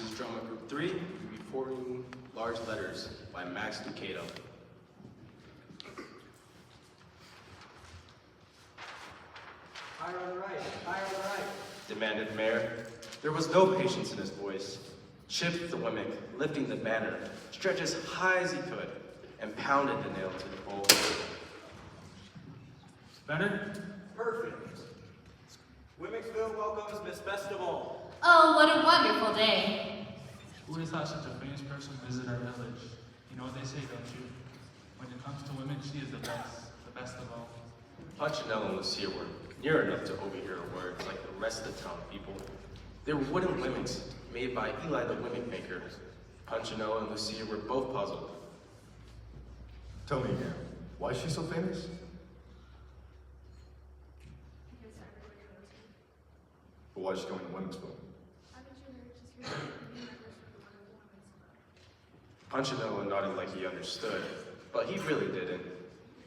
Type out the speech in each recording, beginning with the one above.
is drama group 3, Reforming Large Letters by Max Lucado. Higher on the right, higher on the right. Demanded the mayor. There was no patience in his voice. Chip the Wemmick, lifting the banner, stretched as high as he could, and pounded the nail to the pole. Better? Perfect. Wemmicksville welcomes Miss Best of All. Oh, what a wonderful day. Who would have thought such a famous person would visit our village? You know what they say, don't you? When it comes to women, she is the best of all. Punchinello and Lucia were near enough to overhear her words like the rest of the town people. They were wooden Wemmicks made by Eli the Wemmick maker. Punchinello and Lucia were both puzzled. Tell me again, why is she so famous? But why is she going to Wemmicksville? Punchinello nodded like he understood, but he really didn't.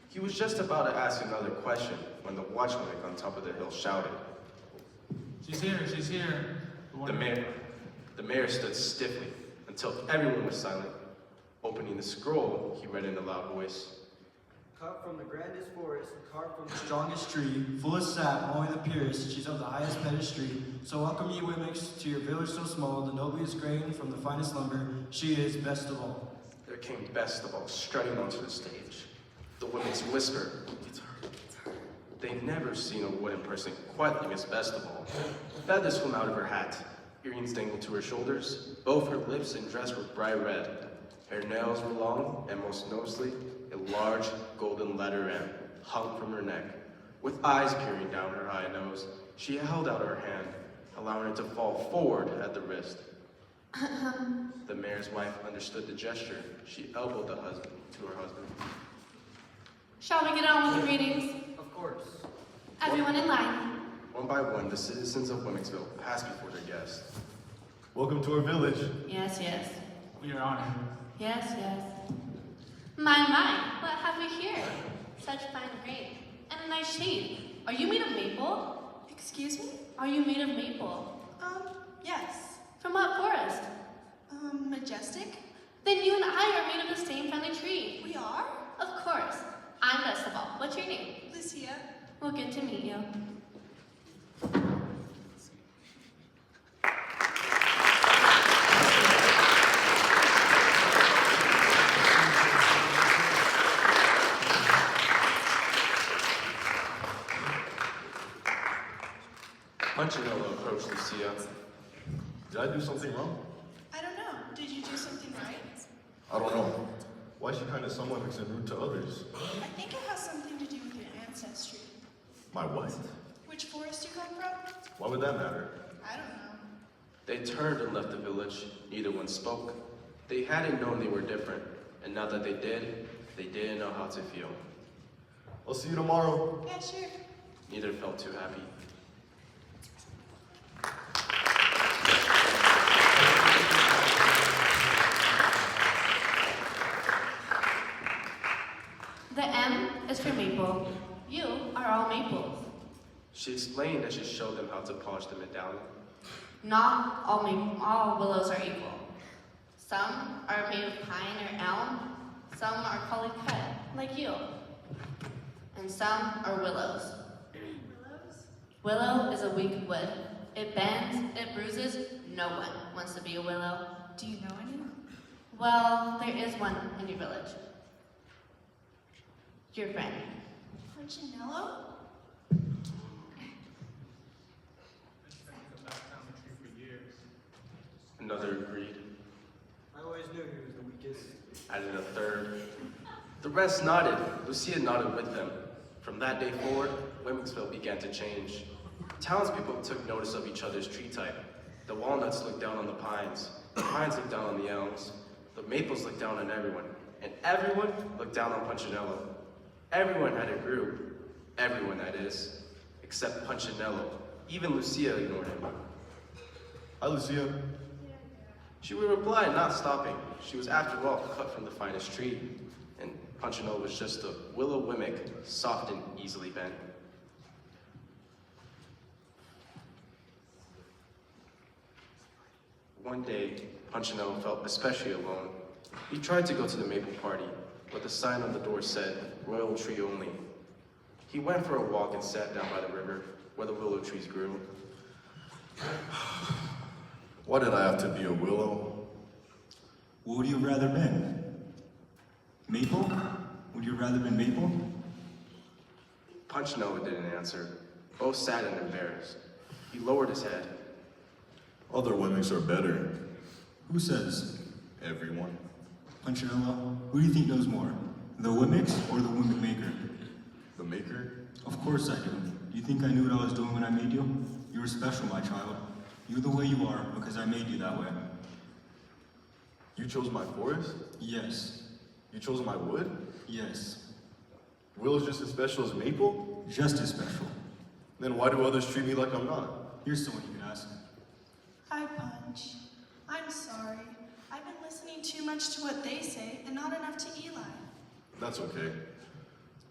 He was just about to ask another question when the watchman on top of the hill shouted. She's here, she's here. The mayor stood stiffly until everyone was silent. Opening the scroll, he read in a loud voice. Cut from the grandest forest, carved from the Strongest tree, full of sap, mowing the purest, she's of the highest pedigree. So welcome ye Wemmicks to your village so small, the noblest grain from the finest lumber, she is best of all. There came Best of All strutting onto the stage. The Wemmicks whispered, "It's her, it's her." They'd never seen a wooden person quite like Miss Best of All. Feathers swam out of her hat, earrings dangled to her shoulders, both her lips and dress were bright red. Her nails were long, and most noticeably, a large golden letter M hung from her neck. With eyes peering down her high nose, she held out her hand, allowing it to fall forward at the wrist. The mayor's wife understood the gesture. She elbowed the husband to her husband. Shall we get on with the readings? Of course. Everyone in line. One by one, the citizens of Wemmicksville passed before their guest. Welcome to our village. Yes, yes. We are honored. Yes, yes. My, what have we here? Such fine grain. And a nice shade. Are you made of maple? Excuse me? Are you made of maple? Yes. From what forest? Majestic? Then you and I are made of the same family tree. We are? Of course. I'm Best of All. What's your name? Lucia. Well, good to meet you. Punchinello approached Lucia. Did I do something wrong? I don't know. Did you do something right? I don't know. Why is she kind of someone who's rude to others? I think it has something to do with your ancestry. My what? Which forest you come from? Why would that matter? I don't know. They turned and left the village. Neither one spoke. They hadn't known they were different, and now that they didn't know how to feel. I'll see you tomorrow. Yeah, sure. Neither felt too happy. The M is for maple. You are all maples. She explained as she showed them how to polish the medallion. Not all willows are equal. Some are made of pine or elm. Some are poly cut, like you. And some are willows. Willows? Willow is a weak wood. It bends, it bruises. No one wants to be a willow. Do you know any? Well, there is one in your village. Your friend. Punchinello? Another agreed, I always knew he was the weakest. added a third. The rest nodded. Lucia nodded with them. From that day forward, Wemmicksville began to change. Townspeople took notice of each other's tree type. The walnuts looked down on the pines looked down on the elms, the maples looked down on everyone, and everyone looked down on Punchinello. Everyone had a group. Everyone, that is, except Punchinello. Even Lucia ignored him. Hi, Lucia. She would reply, not stopping. She was, after all, cut from the finest tree, and Punchinello was just a willow Wemmick, soft and easily bent. One day, Punchinello felt especially alone. He tried to go to the maple party, but the sign on the door said, Royal Tree only. He went for a walk and sat down by the river, where the willow trees grew. Why did I have to be a willow? What would you have rather been? Maple? Would you have rather been maple? Punchinello didn't answer, both sad and embarrassed. He lowered his head. Other Wemmicks are better. Who says? Everyone. Punchinello, who do you think knows more? The Wemmicks or the Wemmick maker? The maker? Of course I do. Do you think I knew what I was doing when I made you? You were special, my child. You're the way you are because I made you that way. You chose my forest? Yes. You chose my wood? Yes. Willow's just as special as maple? Just as special. Then why do others treat me like I'm not? Here's someone you can ask. Hi, Punch. I'm sorry. I've been listening too much to what they say and not enough to Eli. That's okay.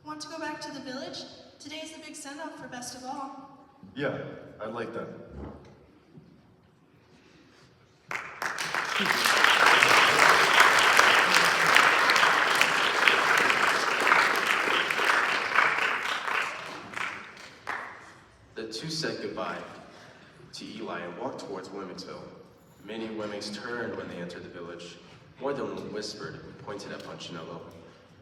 Want to go back to the village? Today's the big send-off for Best of All. Yeah, I'd like that. The two said goodbye to Eli and walked towards Wemmicksville. Many Wemmicks turned when they entered the village. More than one whispered and pointed at Punchinello.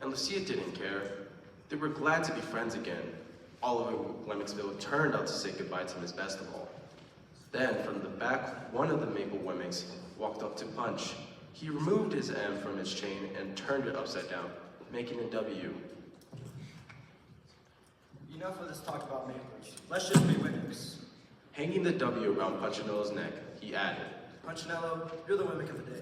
And Lucia didn't care. They were glad to be friends again. All over Wemmicksville turned out to say goodbye to Miss Bestable. Then, from the back, one of the Maple Wemmicks walked up to Punch. He removed his M from his chain and turned it upside down, making a W. Enough of this talk about Maples. Let's just be Wemmicks. Hanging the W around Punchinello's neck, he added. Punchinello, you're the Wemmick of the day.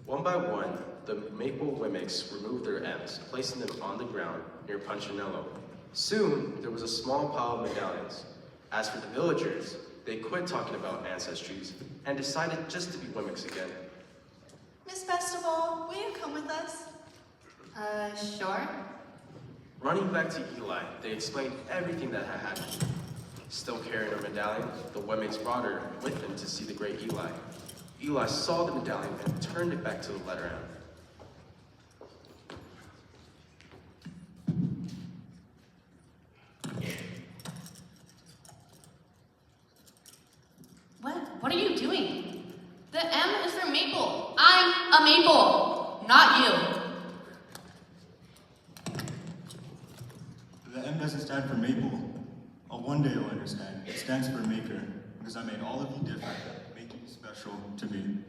One by one, the Maple Wemmicks removed their M's, placing them on the ground near Punchinello. Soon, there was a small pile of medallions. As for the villagers, they quit talking about ancestries and decided just to be Wemmicks again. Miss Best of All, will you come with us? Sure. Running back to Eli, they explained everything that had happened. Still carrying her medallion, the Wemmicks brought her with them to see the great Eli. Eli saw the medallion and turned it back to the letter M. What are you doing? The M is for maple. I'm a maple, not you. The M doesn't stand for maple. Oh, one day you'll understand. It stands for maker, because I made all of you different, making you special to me.